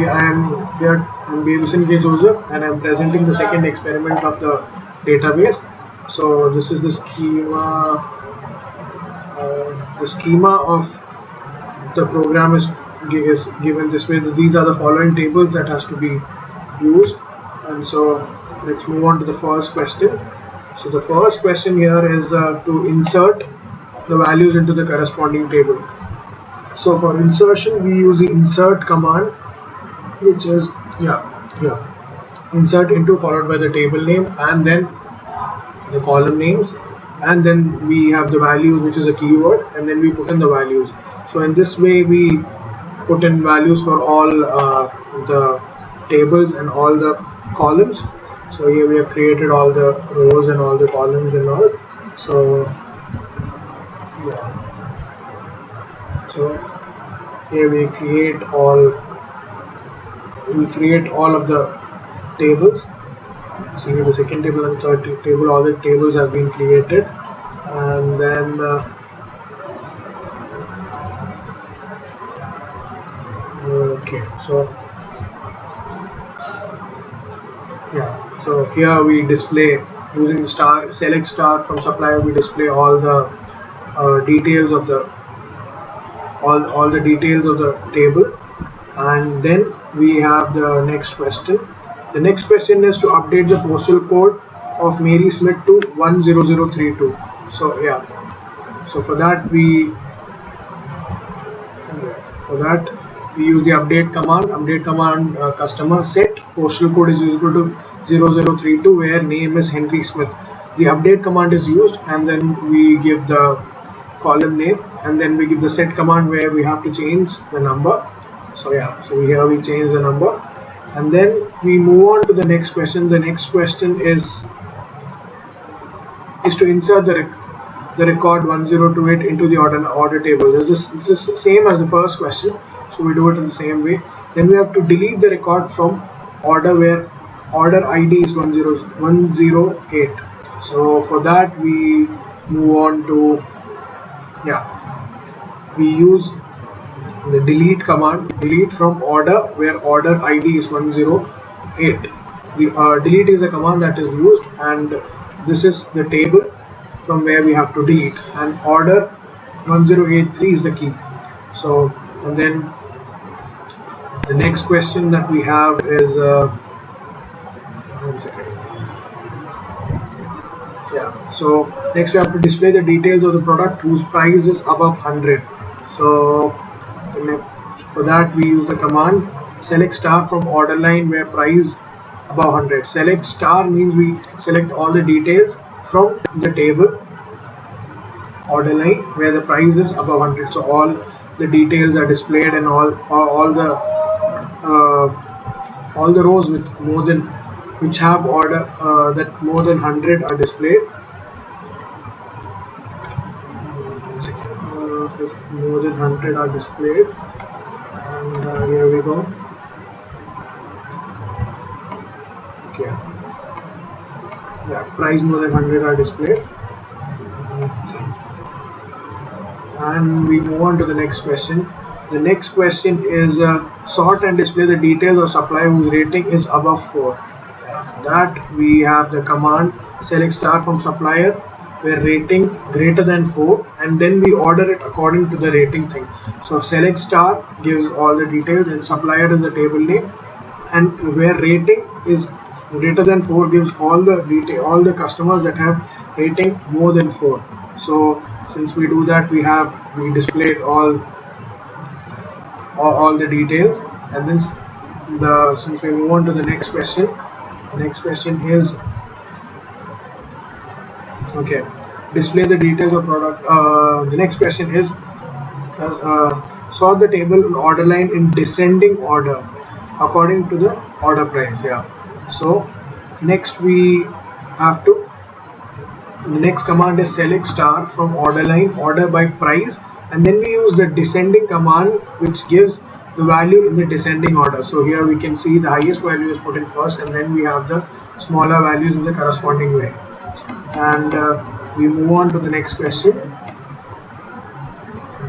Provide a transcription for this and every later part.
I'm Babison K. Joseph, and I'm presenting the second experiment of the database. So this is the schema. The schema of the program is given this way. These are the following tables that has to be used, and so let's move on to the first question. So the first question here is to insert the values into the corresponding table. So for insertion, we use the insert command, which is insert into followed by the table name and then the column names, and then we have the values, which is a keyword, and then we put in the values. So in this way we put in values for all the tables and all the columns. So here we have created all the rows and all the columns and all. So here we create all of the tables. See the second table and third table, all the tables have been created, and then so here we display using the select star from supplier. We display all the details of the all the details of the table, and then we have the next question. The next question is to update the postal code of Mary Smith to 10032. So so for that we use the update command. Customer set postal code is equal to 0032, where name is Henry Smith. The update command is used, and then we give the column name, and then we give the set command where we have to change the number. So here we change the number, and then we move on to the next question. The next question is to insert the record 1028 into the order table. This is the same as the first question, so we do it in the same way. Then we have to delete the record from order where order ID is 108. So for that we move on to we use the delete command, delete from order where order ID is 108. The delete is a command that is used, and this is the table from where we have to delete, and order 1083 is the key. So, and then the next question that we have is so next we have to display the details of the product whose price is above 100. So for that we use the command select star from order line where price above 100. Select star means we select all the details from the table order line where the price is above 100. So all the details are displayed, and all the rows with which have order that more than 100 are displayed. More than 100 are displayed, and here we go. Price more than 100 are displayed, and we move on to the next question. The next question is sort and display the details of supplier whose rating is above 4. For that we have the command select star from supplier where rating greater than 4, and then we order it according to the rating thing. So select star gives all the details, and supplier is the table name, and where rating is greater than 4 gives all the customers that have rating more than 4. So since we do that, we displayed all the details, and then since we move on to the next question, the next question is display the details of product. The next question is sort the table in order line in descending order according to the order price. So next we have to the next command is select star from order line order by price, and then we use the descending command which gives the value in the descending order. So here we can see the highest value is put in first, and then we have the smaller values in the corresponding way. And we move on to the next question.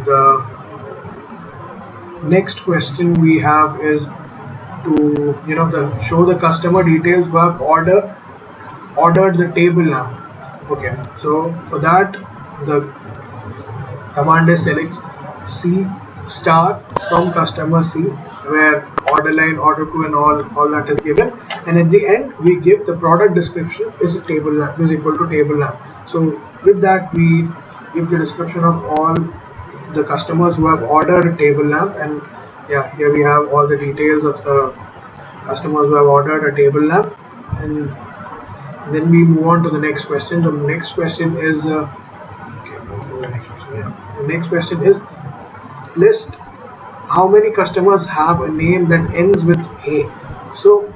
The next question we have is to show the customer details who have ordered the table lamp. Okay, so for that the command is select C star from customer C, where order line, order to, and all that is given, and at the end we give the product description is a table lamp is equal to table lamp. So with that we give the description of all the customers who have ordered a table lamp, and yeah, here we have all the details of the customers who have ordered a table lamp. And then we move on to the next question. The next question is the next question is list how many customers have a name that ends with A. So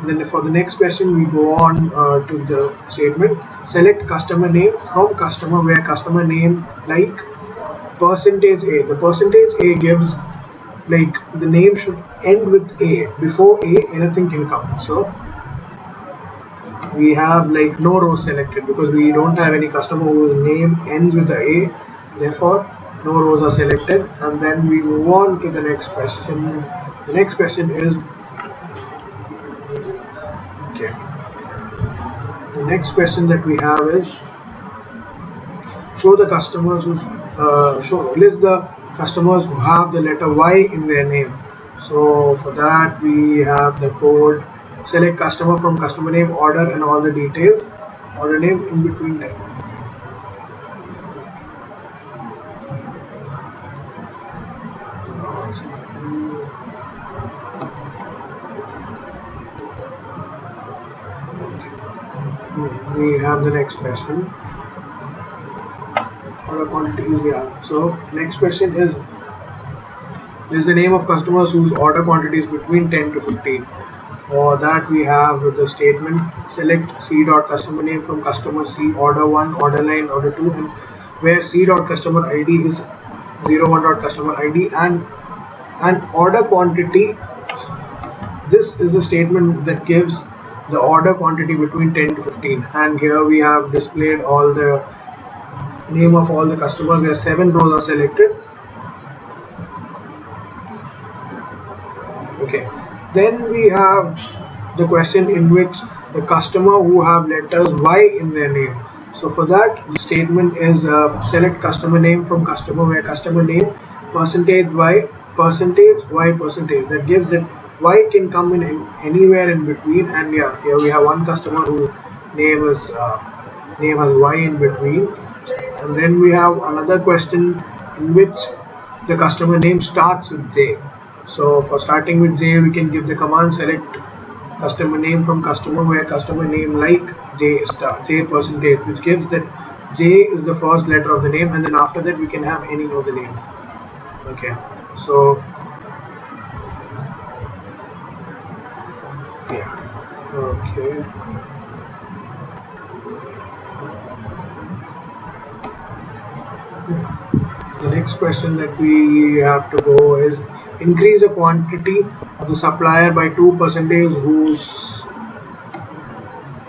then for the next question we go on to the statement select customer name from customer where customer name like percentage A. The percentage A gives like the name should end with A. Before A anything can come. So we have like no rows selected because we don't have any customer whose name ends with the A, therefore no rows are selected. And then we move on to the next question. The next question is okay. The next question that we have is show the customers who list the customers who have the letter Y in their name. So for that we have the code select customer from customer name order and all the details, order name in between them. We have the next question. Order quantities, yeah. So next question is the name of customers whose order quantity is between 10 to 15. For that we have the statement select C dot customer name from customer C order 1 order line order 2, and where C dot customer ID is 01 dot customer ID and order quantity. This is the statement that gives the order quantity between 10 to 15, and here we have displayed all the name of all the customers where 7 rows are selected. Okay, then we have the question in which the customer who have letters Y in their name. So for that the statement is select customer name from customer where customer name percentage Y percentage, that gives that Y can come in anywhere in between. And yeah, here we have one customer whose name is name has Y in between. And then we have another question in which the customer name starts with J. So for starting with J we can give the command select customer name from customer where customer name like J star J percentage, which gives that J is the first letter of the name, and then after that we can have any of the names. Okay, so yeah, okay. The next question that we have to go is increase the quantity of the supplier by 2%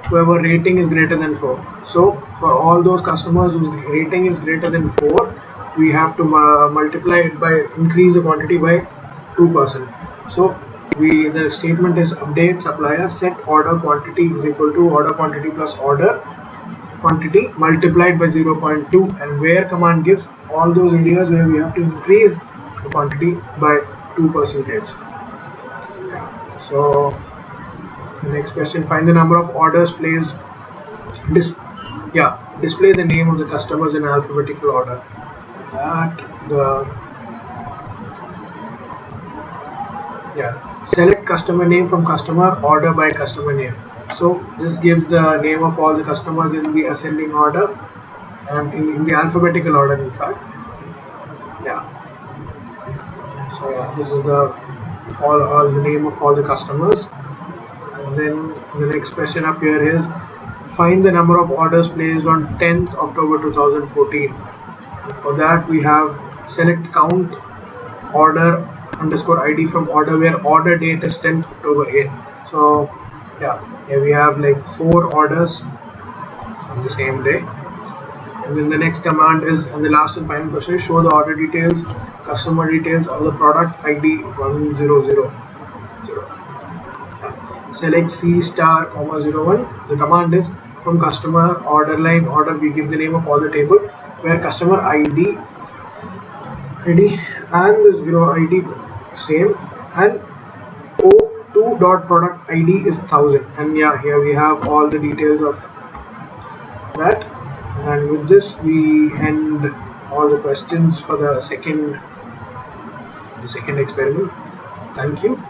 whoever rating is greater than 4. So for all those customers whose rating is greater than 4, we have to multiply it by increase the quantity by 2%. So the statement is update supplier set order quantity is equal to order quantity plus order quantity multiplied by 0.2, and where command gives all those areas where we have to increase the quantity by 2%. So the next question, find the number of orders placed. Display the name of the customers in alphabetical order. Select customer name from customer order by customer name. So this gives the name of all the customers in the ascending order and in the alphabetical order, in fact. So this is the all the name of all the customers. And then the next question up here is find the number of orders placed on 10th October 2014. And for that we have select count order underscore ID from order where order date is 10th October 8. So yeah, here we have like 4 orders on the same day. And then the next command is, and the last and final question is, show the order details, customer details of the product ID 1000. Select C star comma 01. The command is, from customer order line order, we give the name of all the table where customer ID and the 0 ID same, and O2 dot product ID is 1000. And yeah, here we have all the details of that. And with this we end all the questions for the second experiment. Thank you.